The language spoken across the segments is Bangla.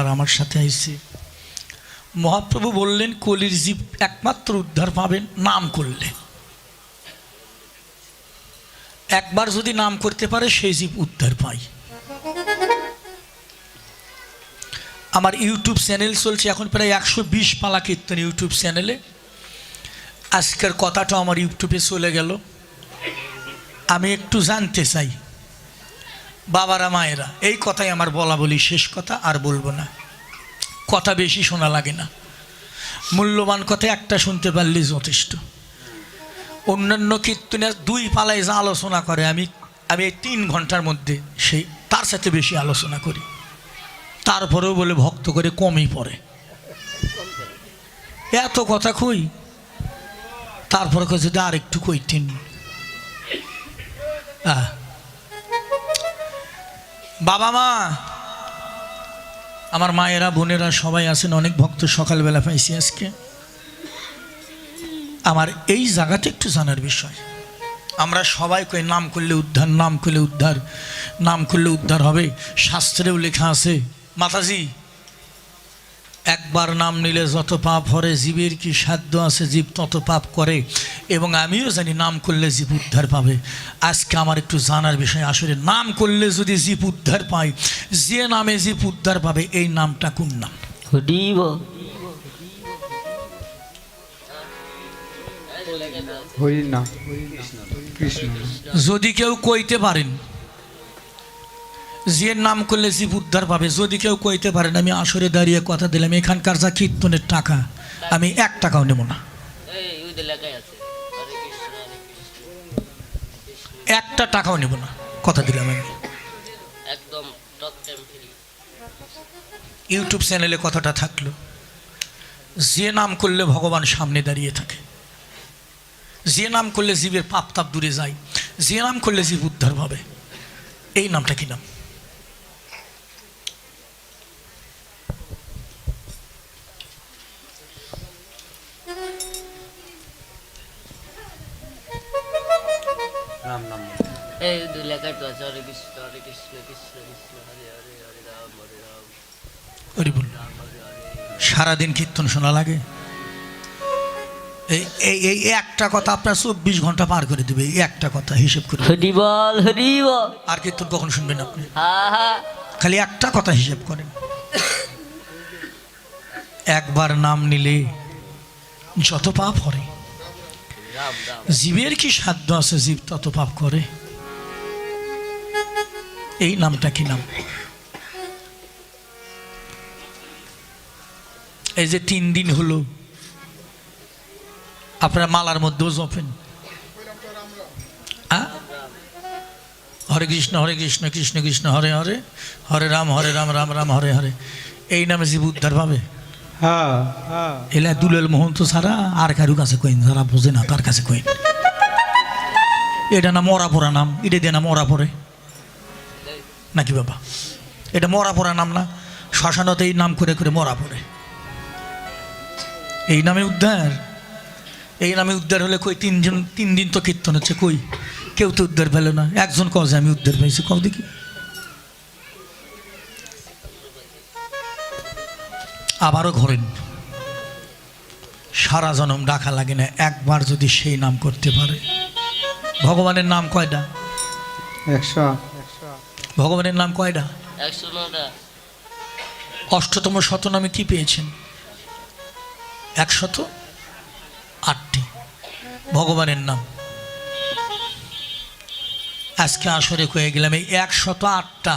আর আমার সাথে আইছে মহাপ্রভু বললেন কলির জীব একমাত্র উদ্ধার পাবেন নাম করলে। একবার যদি নাম করতে পারে সেই জীব উদ্ধার পায়। আমার ইউটিউব চ্যানেল চলছে এখন প্রায় 120 পালা কীর্তন ইউটিউব চ্যানেলে। আজকের কথাটা আমার ইউটিউবে চলে গেল। আমি একটু জানতে চাই বাবারা মায়েরা, এই কথাই আমার বলা বলি, শেষ কথা আর বলবো না। কথা বেশি শোনা লাগে না, মূল্যবান কথা একটা শুনতে পারলে যথেষ্ট। অন্যান্য কীর্তনের 2 পালায় যা আলোচনা করে আমি এই 3 ঘন্টার মধ্যে সেই তার সাথে বেশি আলোচনা করি। তারপরেও বলে ভক্ত করে কমই পড়ে, এত কথা কই। তারপরে যদি আর একটু কইতেন। বাবা মা, আমার মায়েরা বোনেরা সবাই আছেন, অনেক ভক্ত সকালবেলা পাইছি আজকে। আমার এই জায়গাটা একটু জানার বিষয়। আমরা সবাই কই নাম করলে উদ্ধার, নাম করলে উদ্ধার, নাম করলে উদ্ধার হবে, শাস্ত্রেও লেখা আছে। মাতাজি, একবার নাম নিলে যত পাপ হরে, জীবের কি সাধ্য আছে জীব তত পাপ করে, এবং আমিও জানি নাম করলে জীব উদ্ধার পাবে। আজকে আমার একটু জানার বিষয়, আসলে নাম করলে যদি জীব উদ্ধার পায়, যে নামে জীব উদ্ধার পাবে এই নামটা কোন নাম? যদি কেউ কইতে পারেন যে নাম করলে জীব উদ্ধার পাবে, যদি কেউ কইতে পারেন, আমি আসরে দাঁড়িয়ে কথা দিলাম এখানকার যা কীর্তনের টাকা আমি 1 টাকাও নেব না, 1টা টাকাও নেব না, কথা দিলাম আমি। ইউটিউব চ্যানেলে কথাটা থাকলো, যে নাম করলে ভগবান সামনে দাঁড়িয়ে থাকে, যে নাম করলে জীবের পাপ তাপ দূরে যায়, যে নাম করলে জীব উদ্ধার পাবে, এই নামটা কি নাম? সারাদিন কীর্তন শোনা লাগে, এই একটা কথা আপনার 24 ঘন্টা পার করে দেবে। এই একটা কথা হিসেব করে, আর কীর্তন কখন শুনবেন আপনি? খালি একটা কথা হিসেব করেন। একবার নাম নিলে যত পাপ করে, জীবের কি সাধ্য আছে জীব তত পাপ করে, এই নামটা কি নাম? এই যে 3 দিন হলো আপনারা মালার মধ্যেও জপেন, হরে কৃষ্ণ হরে কৃষ্ণ কৃষ্ণ কৃষ্ণ হরে হরে, হরে রাম রাম রাম হরে হরে, এই নামে জীব উদ্ধার পাবে? এলা দুলাল মোহন্ত ছাড়া আর কারু কাছে কইন, যারা বোঝে না তার কাছে কইন। এটা না মরা পড়া নাম, এটা দিয়ে না মরা পড়ে নাকি বাবা? এটা মরা পড়া নাম না? শ্মশানতে এই নাম করে করে মরা পড়ে, এই নামে উদ্ধার? এই নামে উদ্ধার হলে কই 3 দিন তো কীর্তন হচ্ছে, কই কেউ তো উদ্ধার পেল না। একজন কজ আমি উদ্ধার পেয়েছি, কও দেখি। আবারও ঘরেন, সারা জনম ডাকা লাগে না, একবার যদি সেই নাম করতে পারে। ভগবানের নাম কয়টা? 100। ভগবানের নাম কয়টা? 109টা। অষ্টতম শতনামে কি পেয়েছেন? 108টি ভগবানের নাম। আজকে আসরে কয়ে গেলাম এই 108টা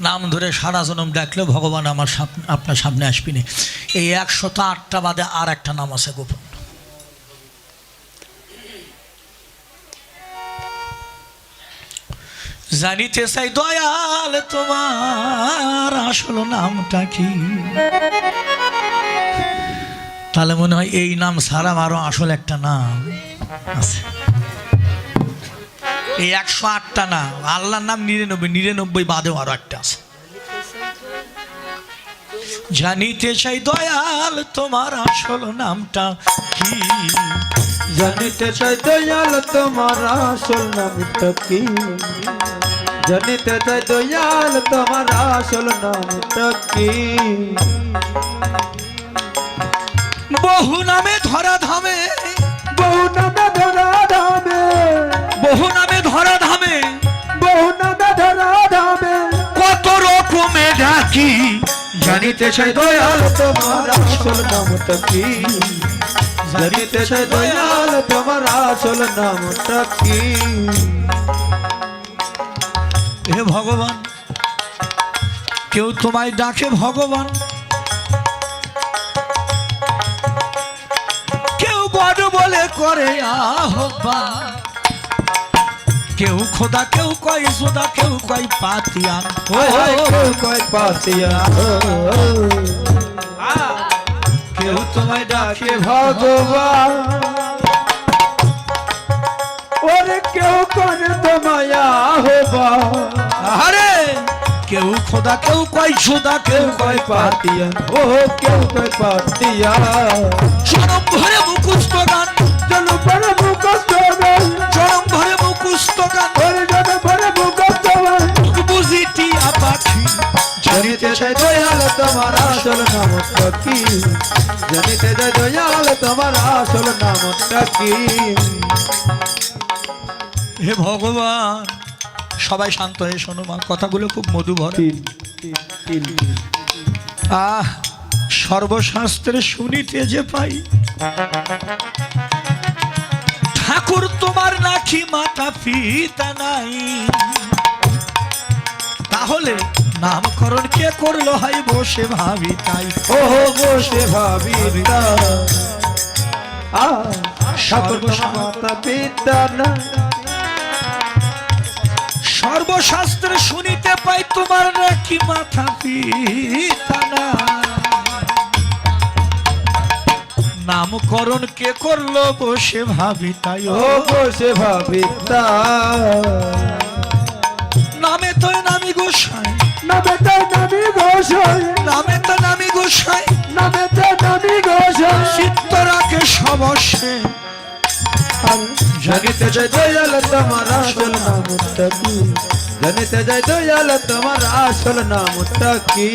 নাম ধরে সারা জনম ডাকলে ভগবান আমার আপনার সামনে আসবি না। এই 108টা বাদে আর একটা নাম আছে গোপন। জানিতে চাই দয়াল তোমার আসল নামটা কি? তাহলে মনে হয় এই নাম ছাড়া আরো আসল একটা নাম আছে। এই 108টা না, আল্লাহর নাম 99 বাদেও আরো একটা আছে। জানিতে চাই দয়াল তোমার আসল নামটা কি? জানিতে চাই দয়াল তোমার আসল নামটা কি? জানিতে চাই দয়াল তোমার আসল নামটা কি? বহু নামে ধরা ধামে, বহু নামে ধরা ধামে, বহু নামে ধরা ধামে, বহু নামে ধরা ধামে, কত রকমে ডাকি, জানিতে চাই দয়াল তোমার আসল নামটা কি? জানিতে চাই দয়াল তোমার আসল নামটা কি? হে ভগবান, কেউ তোমায় ডাকে ভগবান, কেউ বড় বলে করে আহ্বান, কেউ খোদা, কেউ কয় সোদা, কেউ কয় পাতিয়ান। কেউ কয় পাতিয়া, কেউ তোমায় ডাকে ভগবান, ওরে কেউ করে তোমায় আহ্বান। আরে কেউ খোদা, কেউ কয় সোদা, কেউ কয় পাতিয়া, ও কেউ কয় পাতিয়া, চরম ভরে মুখস্থ গান, জনপর মুখস্থ গান, চরম ভরে মুখস্থ গান, ওরে জনপর মুখস্থ গান। বুঝিটিয়া পাখি, জানিতে চাই দয়াল তোমার আসল নামটা কি? জানিতে চাই দয়াল তোমার আসল নামটা কি? হে ভগবান, সবাই শান্ত হয়ে শোনো মা, কথাগুলো খুব মধু ভরা। সর্বশাস্ত্রে শুনিতে যে পাই, ঠাকুর তোমার নাকি মাতা পিতা নাই, তাহলে নামকরণ কে করলো হয় বসে ভাবি তাই। ও বসে ভাবি সর্বমাতা পিতা না, সর্বশাস্ত্রে শুনিতে পাই তোমার নাকি মাতা পিতা নাই, নামকরণ কে করলো বসে ভাবি তাই। ও বসে ভাবি নামে তো নামি গোসাই, নামে তো নামি গোসাই, নামে তো নামি গোসাই, নামে তো নামি গোসাই। চিত্ত রাখে সবসে, জানিতে চাই দয়াল তোমার আসল নামটা কি? জানিতে চাই দয়াল তোমার আসল নামটা কি?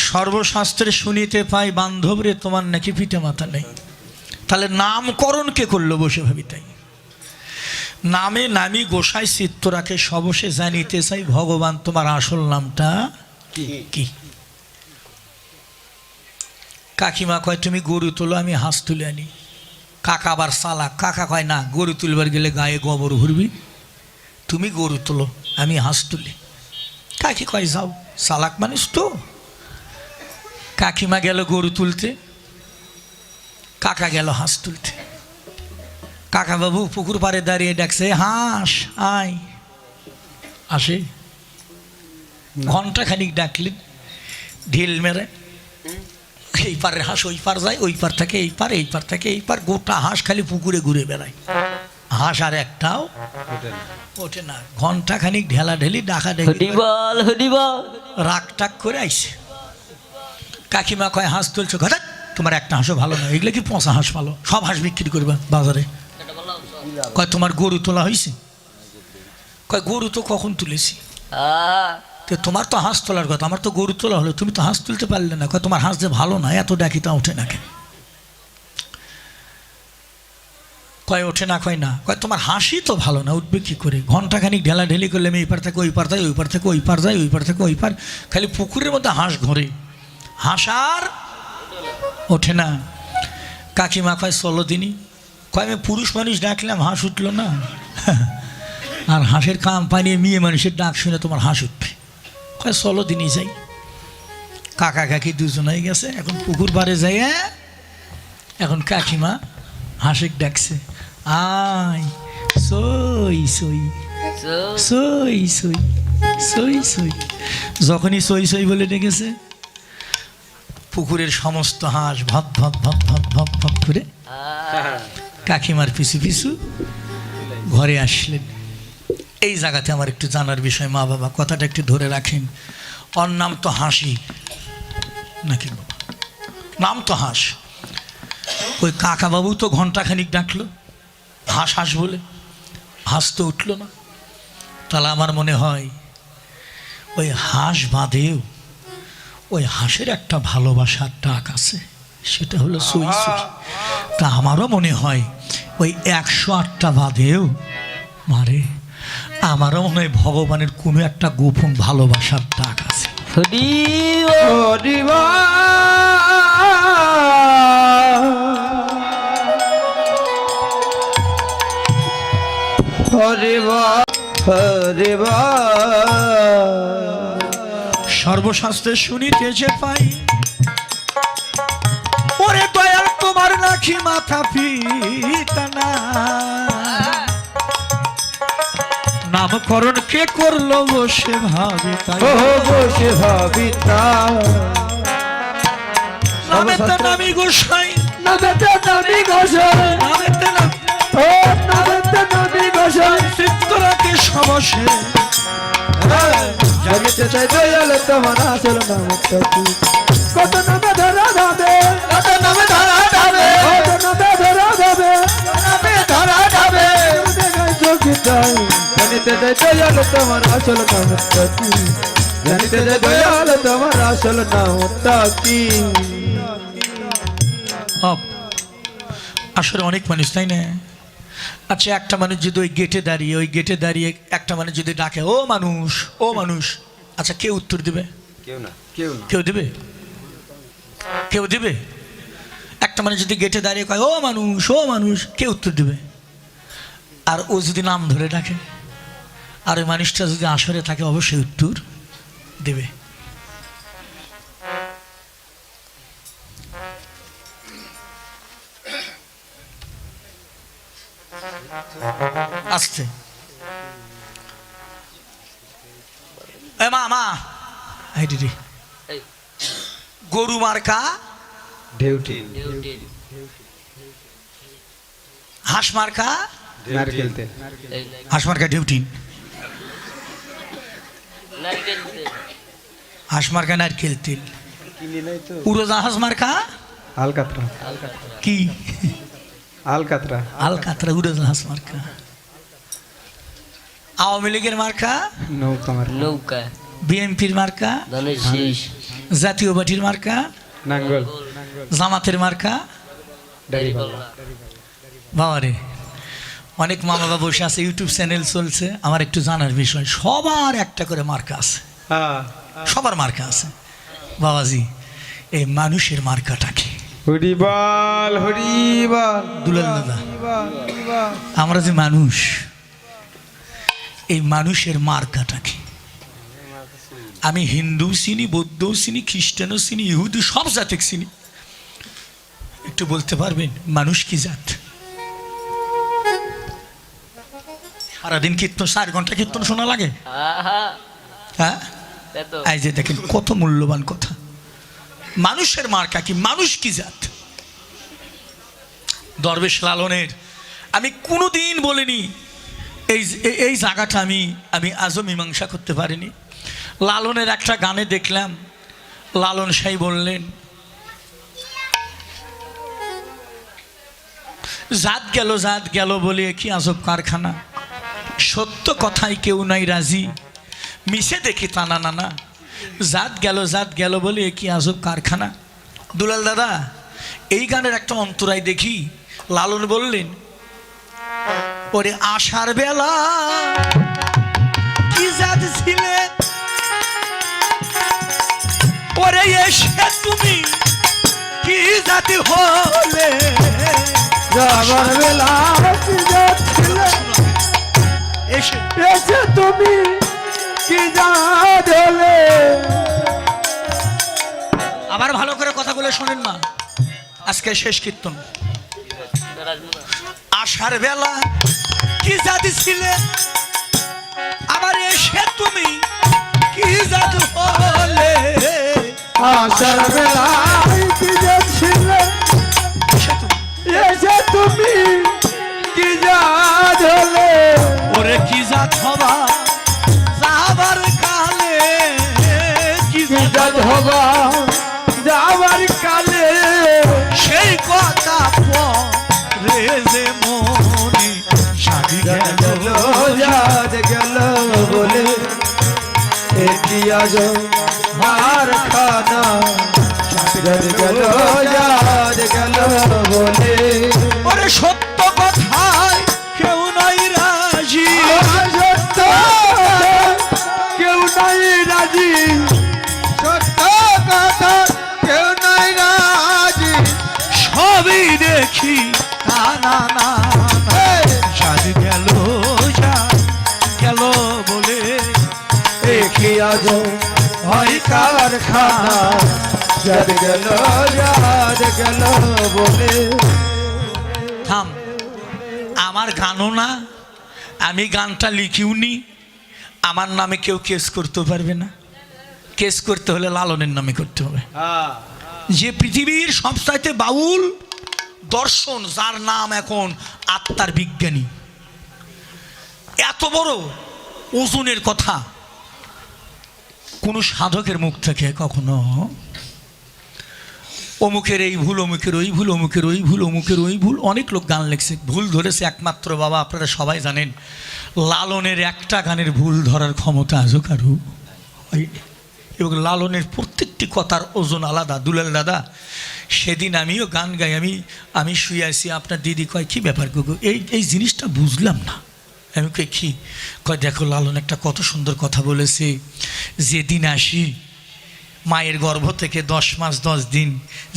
সর্বশাস্ত্রে শুনিতে পাই বান্ধব রে তোমার নাকি পিঠে মাথা নেই, তাহলে নামকরণ কে করলো বসে ভাবি তাই। নামে নামি গোসাই চিত্ত রাখে সবসে, জানিতে চাই ভগবান তোমার আসল নামটা কি? কাকিমা কয় তুমি গরু তোলো, আমি হাঁস তুলে আনি। কাকা আবার চালাক, কাকা কয় না, গরু তুলবার গেলে গায়ে গোবর ঘুরবি, তুমি গরু তোলো, আমি হাঁস তুলি। কাকি কয় যাও, চালাক মানুষ তো। কাকিমা গেল গরু তুলতে, কাকা গেল হাঁস তুলতে। কাকা বাবু পুকুর পাড়ে দাঁড়িয়ে ডাকছে, হাঁস আয়। আসে, ঘন্টা খানিক ডাকলেন, ঢিল মেরে এই পারের হাঁস ওই পার যায়, ওই পার থেকে এই পার, এই পার থেকে এই পার, গোটা হাঁস খালি পুকুরে ঘুরে বেড়ায়, হাঁস আর একটাও ওঠে না। ঘন্টা খানিক ঢেলা ঢেলি ডাকা ঢেলি রাগ টাক করে আইছে। কাকিমা কয় হাঁস তুলছো, কথা তোমার একটা হাঁসও ভালো না, এগুলো কি পচা হাঁস ভালো, সব হাঁস বিক্রি করবা বাজারে। কয় তোমার গরু তোলা হয়েছে? কয় গরু তো কখন তুলেছি। তো তোমার তো হাঁস তোলার কথা, আমার তো গরু তোলা হলো, তুমি তো হাঁস তুলতে পারলে না। কয় তোমার হাঁস যে ভালো না, এত ডাকি তা ওঠে না কেন? কয় ওঠে না, কয় না, কয় তোমার হাঁসই তো ভালো না, উঠবে কি করে? ঘন্টা খানিক ঢেলা ঢেলি করলে আমি এই পার থেকে ওই পার যাই, ওই পার থেকে ওই পার যাই, ওই পার থেকে ওই পার, খালি পুকুরের মধ্যে হাঁস ঘোরে, হাঁস আর ওঠে না। কাকিমা কয় চলো দিনই। কয় আমি পুরুষ মানুষ ডাকলাম হাঁস উঠলো না, আর হাঁসের কাম্পানি মেয়ে মানুষের ডাক শুনে তোমার হাঁস উঠবে। কয় চলো দিনই যাই। কাকা কাকি দুজনেই গেছে, এখন পুকুর পাড়ে যাই। এখন কাকিমা হাঁসের ডাকছে, আয় সই সই সই সই সই সই। যখনই সই সই বলে ডেকেছে, পুকুরের সমস্ত হাঁস ভাব ভাব ভাব ভাব ভাব ভাব করে কাকিমার পিছু পিছু ঘরে আসলেন। এই জায়গাতে আমার একটু জানার বিষয়, মা বাবা কথাটা একটু ধরে রাখেন। ওর নাম তো হাসি নাকি বাবা, নাম তো হাঁস। ওই কাকা বাবু তো ঘন্টা খানিক ডাকলো, হাঁস হাঁস বলে, হাঁস তো উঠল না। তাহলে আমার মনে হয় ওই হাঁস বাঁধেও ওই হাঁসের একটা ভালোবাসার ডাক আছে, সেটা হলো সুই সুই। তা আমারও মনে হয় ওই 108টা বাঁধেও মারে, আমারও মনে হয় ভগবানের কোনো একটা গোপন ভালোবাসার ডাক আছে। হরি বল হরি বল হরি বল। সর্বশাস্ত্রে শুনিতে যে পাই, ওরে দয়াল তোমার নাকি মাথা পিতা না, নামকরণ কে করলো বসে ভাবি তাই, ও বসে ভাবি তাই। নামেতে নামি গোসাই, নামেতে নামি গোসাই, নামেতে নামি, ও নামেতে নামি গোসাই। চিত্তরাকে সমসে জানিতে চাই দয়াল তোমার আসল নামটা কি। কত নামে ধরা যাবে, কত নামে ধরা যাবে, কত নামে ধরা যাবে, নামে ধরা যাবে। চোখে চাই জানিতে চাই দয়াল তোমার আসল নামটা কি। জানিতে চাই দয়াল তোমার আসল নামটা কি। আসলে অনেক মানুষ, তাই না? আচ্ছা, একটা মানুষ যদি ওই গেটে দাঁড়িয়ে একটা মানুষ যদি ডাকে ও মানুষ, ও মানুষ, আচ্ছা কে উত্তর দিবে? কেউ না, কেউ না। কেউ দিবে? কেউ দিবে? একটা মানুষ যদি গেটে দাঁড়িয়ে কয় ও মানুষ, ও মানুষ, কে উত্তর দিবে? আর ও যদি নাম ধরে ডাকে, আর ওই মানুষটা যদি আসরে থাকে, অবশ্যই উত্তর দেবে। আসছে মা, গরু মার্কা ঢেউটি, হাঁস মার্কা নারকেল তেল, হাঁস মার্কা ঢেউটিন, হাঁস মার্কা নারকেল তেল, উড়োজাহাজ মার্কা আলকাতরা, কি আলকাতরা, আলকাতরা, উড়োজাহাজ মার্কা। আওয়ামী লীগের মার্কা নৌকা, নৌকা, বিএনপির মার্কা ধানের শীষ, জাতীয় পার্টির মার্কা নাঙ্গল, জামাতের মার্কা দাড়িপাল্লা। বাবারে, অনেক মা বাবা বসে আছে, ইউটিউব চ্যানেল চলছে, আমার একটু জানার বিষয়, সবার একটা করে মার্কা আছে, সবার মার্কা আছে। বাবাজি, এই মানুষের মার্কাটা কি? হরিবল হরিবল। দুলাল দাদা, আমরা যে মানুষ, এই মানুষের মার্কাটা কি? আমি হিন্দু চিনি, বৌদ্ধ চিনি, খ্রিস্টানও চিনি, ইহুদি, সব জাতি চিনি। একটু বলতে পারবেন মানুষ কি জাত? সারাদিন কীর্তন, 4 ঘন্টা কীর্তন শোনা লাগে, হ্যাঁ? এই যে দেখেন কত মূল্যবান কথা। মানুষের মার্কা কি? মানুষ কি জাত? দরবেশ লালনের আমি কোনোদিন বলিনি, এই জায়গাটা আমি আজও মীমাংসা করতে পারিনি। লালনের একটা গানে দেখলাম, লালন সাই বললেন, জাত গেল বলে কি আজব কারখানা, সত্য কথায় কেউ নাই রাজি, মিশে দেখি টানা নানা, জাত গেল বলে কি আজব কারখানা। দুলাল দাদা, এই গানের একটা অন্তরায় দেখি, লালন বললেন, ওরে আশার বেলা কি জাত ছিলে, ওরে এসে তুমি কি জাতি হলে, যাবার বেলা কি যাচ্ছিলে, এসে তুমি কি জাত হলে। আবার ভালো করে কথাগুলো শোনেন মা, আজকে শেষ কীর্তন। আশার বেলা কি জাতি ছিলে, আবার এসে তুমি কি জাত হলে, আশার বেলা কি যাচ্ছিলে, এসে তুমি কি জাত হলে। ওরে কি জাত হবা যাবার কালে, কি কি জাত হবা যাবার কালে, সেই কথা পরে যে মনে কি আজ মার খানা যার গেল যার গেল বলে ওরে সত্য কথায় কেউ নাই রাজি, সত্য কেউ নাই রাজি, সত্য কথা কেউ নাই রাজি, সবই দেখি না না না যার গেল যার গেল বলে দেখি আজ হয় কারখানা যার গেল যার গেল বলে। থাম, আমার গানও না, আমি গানটা লিখিওনি, আমার নামে কেউ কেস করতে পারবে না। কেস করতে হলে লালনের নামে করতে হবে, যে পৃথিবীর সবচাইতে বাউল দর্শন, যার নাম এখন আত্মার বিজ্ঞানী। এত বড় ওজনের কথা কোন সাধকের মুখ থেকে কখনো অমুকের এই ভুল, অমুকের ওই ভুল, অমুকের ওই ভুল, অমুকের ওই ভুল, অনেক লোক গান লেখছে, ভুল ধরেছে একমাত্র বাবা আপনারা সবাই জানেন লালনের একটা গানের ভুল ধরার ক্ষমতা আজও কারু হয়নি। এবং লালনের প্রত্যেকটি কথার ওজন আলাদা। দুলাল দাদা, সেদিন আমিও গান গাই, আমি শুয়ে আছি, আপনার দিদি কয় কী ব্যাপার গুগু, এই জিনিসটা বুঝলাম না। আমি কই কি? কয় দেখো লালন একটা কত সুন্দর কথা বলেছে, যেদিন আসি মায়ের গর্ভ থেকে 10 মাস 10 দিন,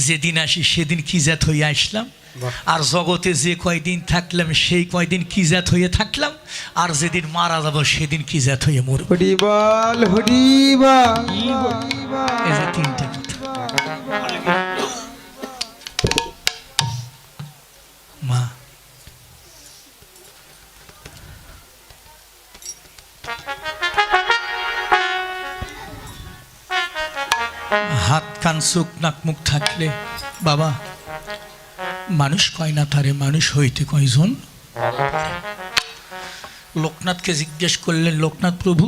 যেদিন আসি সেদিন কি জাত হয়ে আসলাম, আর জগতে যে কয়দিন থাকলাম সেই কয়দিন কি জাত হয়ে থাকলাম, আর যেদিন মারা যাব সেদিন কি জাত হয়ে মরব। হরিবল হরিবল, এই যে তিনটা কথা। মা হাত কান চোখ নাক মুখ থাকলে বাবা মানুষ কয় না তারে মানুষ হইতে কয়জন। লোকনাথকে জিজ্ঞেস করলেন, লোকনাথ প্রভু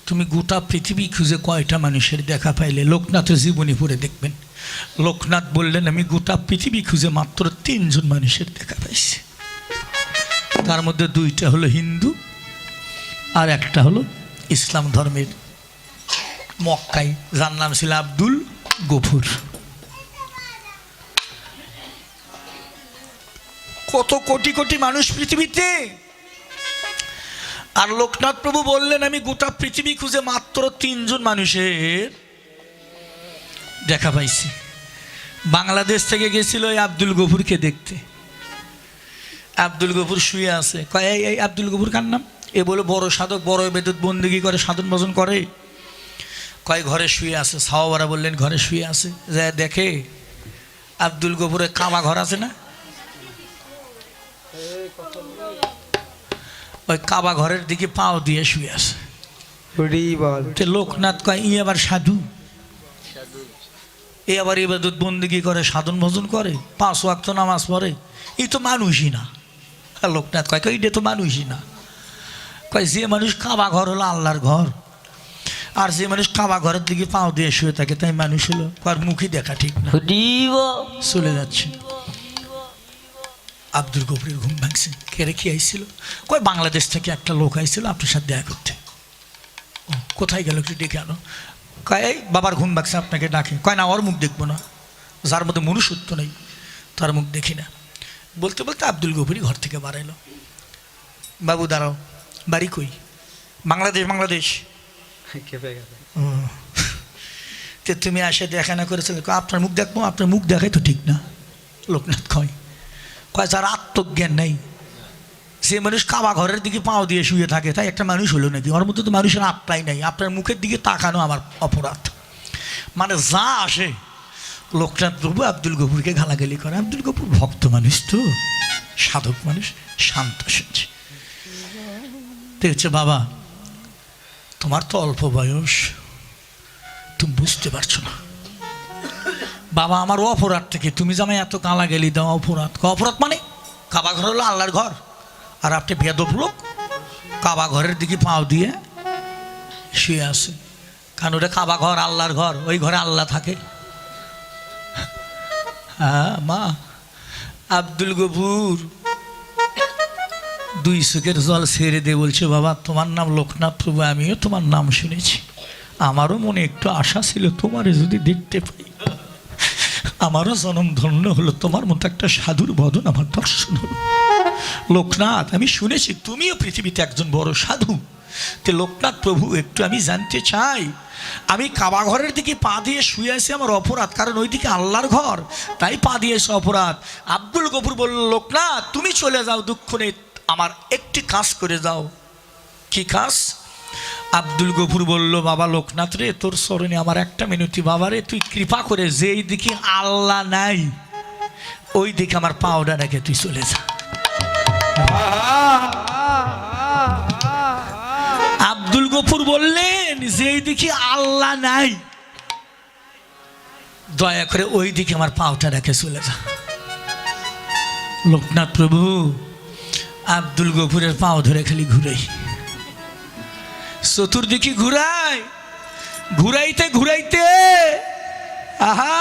তুমি গোটা পৃথিবী খুঁজে কয়টা মানুষের দেখা পাইলে? লোকনাথের জীবনী পড়ে দেখবেন। লোকনাথ বললেন আমি গোটা পৃথিবী খুঁজে মাত্র 3 জন মানুষের দেখা পাইছি, তার মধ্যে 2টা হলো হিন্দু আর একটা হলো ইসলাম ধর্মের মক্কায়, যার নাম ছিল আব্দুল গফুর। কত কোটি কোটি মানুষ পৃথিবীতে, আর লোকনাথ প্রভু বললেন আমি গোটা পৃথিবী খুঁজে মাত্র 3 জন মানুষের দেখা পাইছি। বাংলাদেশ থেকে গেছিল এই আব্দুল গফুরকে দেখতে। আব্দুল গফুর শুয়ে আছে, কয় এই আব্দুল গফুর কার নাম? এ বলে বড় সাধক, বড় বেদত বন্দেগী করে, সাধন ভজন করে। কয় ঘরে শুয়ে আছে। সাহাবারা বললেন ঘরে শুয়ে আছে, যা দেখে আব্দুল গফুরের কাবা ঘর আছে না, ওই কাবা ঘরের দিকে পাও দিয়ে শুয়ে আছে। লোকনাথ কয় ই আবার সাধু, এ আবার ইবাদত বন্দেগী করে, সাধন ভজন করে, 5 ওয়াক্ত নামাজ পড়ে, এই তো মানুষই না। লোকনাথ কয় এটা তো মানুষই না। কয় যে মানুষ কাবা ঘর হলো আল্লাহর ঘর, আর যে মানুষ কাবা ঘরের দিকে পাও দিয়ে শুয়ে থাকে তাই মানুষ হলো। কার মুখই দেখা ঠিক না, চলে যাচ্ছে। আব্দুল গফুরের ঘুম ভাঙছে। কে রেখে আইছিল? কয় বাংলাদেশ থেকে একটা লোক আইছিল আপনার সাথে দেখা করতে। ও কোথায় গেল একটু ডেকে আনো। কয় এই বাবার ঘুম ভাঙছে আপনাকে ডাকে। কয় না ওর মুখ দেখবো না, যার মধ্যে মনুষ্যত্ব নেই তার মুখ দেখি না। বলতে বলতে আব্দুল গফুরই ঘর থেকে বাড়াইল। বাবু দাঁড়াও, বাড়ি কই? বাংলাদেশ। বাংলাদেশ তো তুমি আসে দেখা না করেছিলে? আপনার মুখ দেখবো? আপনার মুখ দেখাই তো ঠিক না। লোকনাথ কয় যার আত্মজ্ঞান নেই, যে মানুষ কাবা ঘরের দিকে পাও দিয়ে শুয়ে থাকে তাই একটা মানুষ হলো নাকি? ওর মধ্যে তো মানুষের আত্মাই নাই। আপনার মুখের দিকে তাকানো আমার অপরাধ। মানে যা আসে লোকনাথ প্রভু আব্দুল গফুরকে গালাগালি করে। আব্দুল গফুর ভক্ত মানুষ তো, সাধক মানুষ, শান্ত শুনছে। দেখছে বাবা তোমার তো অল্প বয়স, তুমি বুঝতে পারছো না। বাবা আমার অপরাধ থেকে তুমি জামাই এত গালাগালি দাও, অপরাধ। অপরাধ মানে কাবা ঘর হলো আল্লাহর ঘর, আর আপনি বেদব লোক কাবা ঘরের দিকে পাও দিয়ে শুয়ে আছে। কারণ ওটা কাবা ঘর আল্লাহর ঘর, ওই ঘরে আল্লাহ থাকে। হ্যাঁ মা, আব্দুল গফুর 2 চোখের জল ছেড়ে দিয়ে বলছে বাবা তোমার নাম লোকনাথ প্রভু, আমিও তোমার নাম শুনেছি। আমারও মনে একটু আশা ছিল তোমারে যদি দেখতে পাই, আমারও জনম ধন্য হলো, তোমার মতো একটা সাধুর বদন আমার দর্শন হলো। লোকনাথ, আমি শুনেছি তুমিও পৃথিবীতে একজন বড় সাধু। তে লোকনাথ প্রভু, একটু আমি জানতে চাই, আমি কাবা ঘরের দিকে পা দিয়ে শুয়ে আছি, আমার অপরাধ, কারণ ওইদিকে আল্লাহর ঘর, তাই পা দিয়েছে অপরাধ। আব্দুল গফুর বলল, লোকনাথ তুমি চলে যাও, দুঃখ নেই, আমার একটি কাজ করে যাও। কি কাজ? আব্দুল গফুর বলল, বাবা লোকনাথ রে, তোর স্মরণে আমার একটা মিনতি, বাবা রে, তুই কৃপা করে যেই দিকে আল্লাহ নাই ওই দিকে আমার পাওটা রেখে তুই চলে যা। আব্দুল গফুর বললেন, যেই দিকে আল্লাহ নাই দয়া করে ওই দিকে আমার পাওটা রেখে চলে যা। লোকনাথ প্রভু আব্দুল গফুরের পাও ধরে খালি ঘুরাই, চতুর্দিকে ঘুরাই, ঘুরাইতে ঘুরাইতে আহা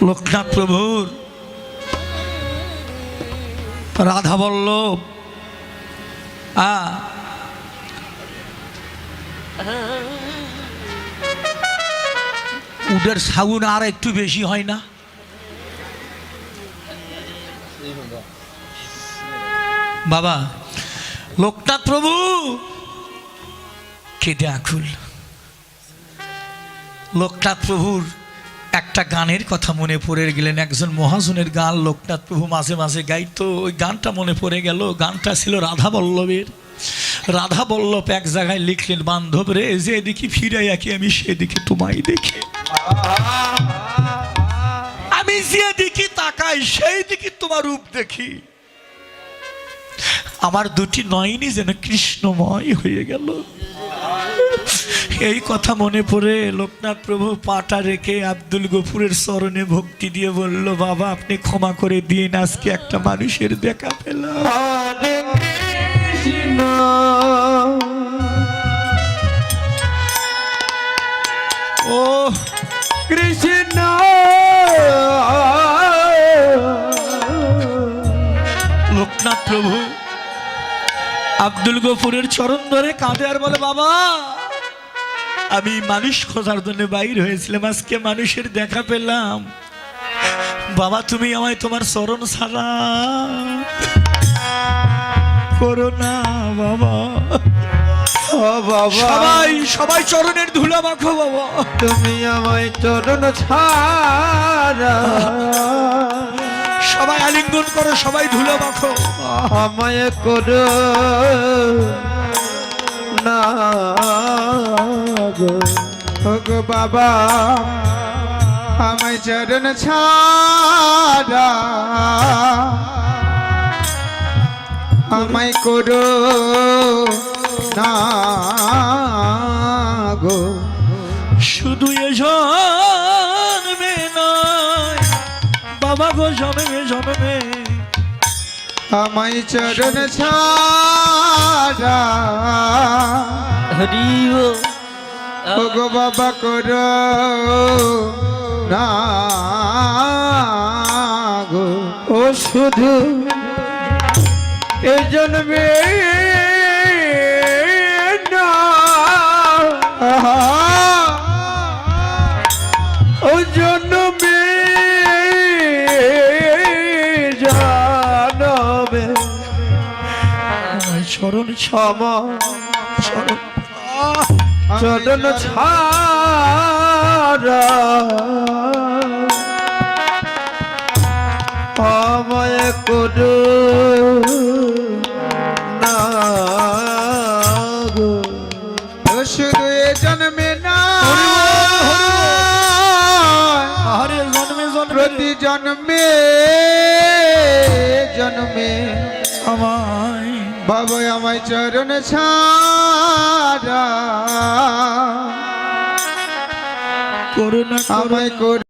লোকনাথ প্রভুর রাধা বল্লভ উডের সাগুন আর একটু বেশি হয় না? বাবা লোকনাথ প্রভু কেঁদে আকুল। লোকনাথ প্রভুর একটা গানের কথা মনে পড়ে গেলেন, একজন মহাজনের গান লোকনাথ প্রভু মাঝে মাঝে গাইতো, ওই গানটা মনে পড়ে গেল। গানটা ছিল রাধা বল্লভের। রাধা বল্লভ এক জায়গায় লিখলেন, বান্ধব রে, যেদিকে ফিরে আঁকি আমি সেদিকে তোমায় দেখি, আমি যেদিকে তাকাই সেই দিকে তোমার রূপ দেখি, আমার দুটি নয়নি যেন কৃষ্ণময় হয়ে গেল। এই কথা মনে পড়ে লোকনাথ প্রভু পাটা রেখে আব্দুল গফুরের চরণে ভক্তি দিয়ে বলল, বাবা আপনি ক্ষমা করে দিন, আজকে একটা মানুষের দেখা পেলাম। ও কৃষ্ণ লোকনাথ প্রভু আব্দুল গফুরের চরণ ধরে কাঁদে আর বলে, বাবা আমি মানুষ খোঁজার জন্য বাইর হয়েছিলাম, আজকে মানুষের দেখা পেলাম, বাবা তুমি আমায় তোমার চরণ ছাড়া করো না বাবা। বাবা সবাই সবাই চরণের ধুলা মাখো বাবা, তুমি আমায় চরণ ছাড়া, সবাই আলিঙ্গন করো, সবাই ধুলো মাখো, আমায় করো না গো। ও গো বাবা আমায় চরণ ছাড়া, আমায় করো না গো। শুধু এ জন্মে নয় বাবা গো, জন্মে জন্মে আমায় চরণ ছাড়া, ও গো বাবা করো না গো। ও শুধু এ জন্মে না, ও জন্মে জানবে আমায় চরণ ক্ষমা চরণ চরণ ছাড়া, আমায় করো না গো। শুধু এ জন্মে না, আরে জন্মে জন্মে প্রতি জন্মে জন্মে আমায় বাবা আমায় চরণ ছাড়া, করুণা আমায় করো।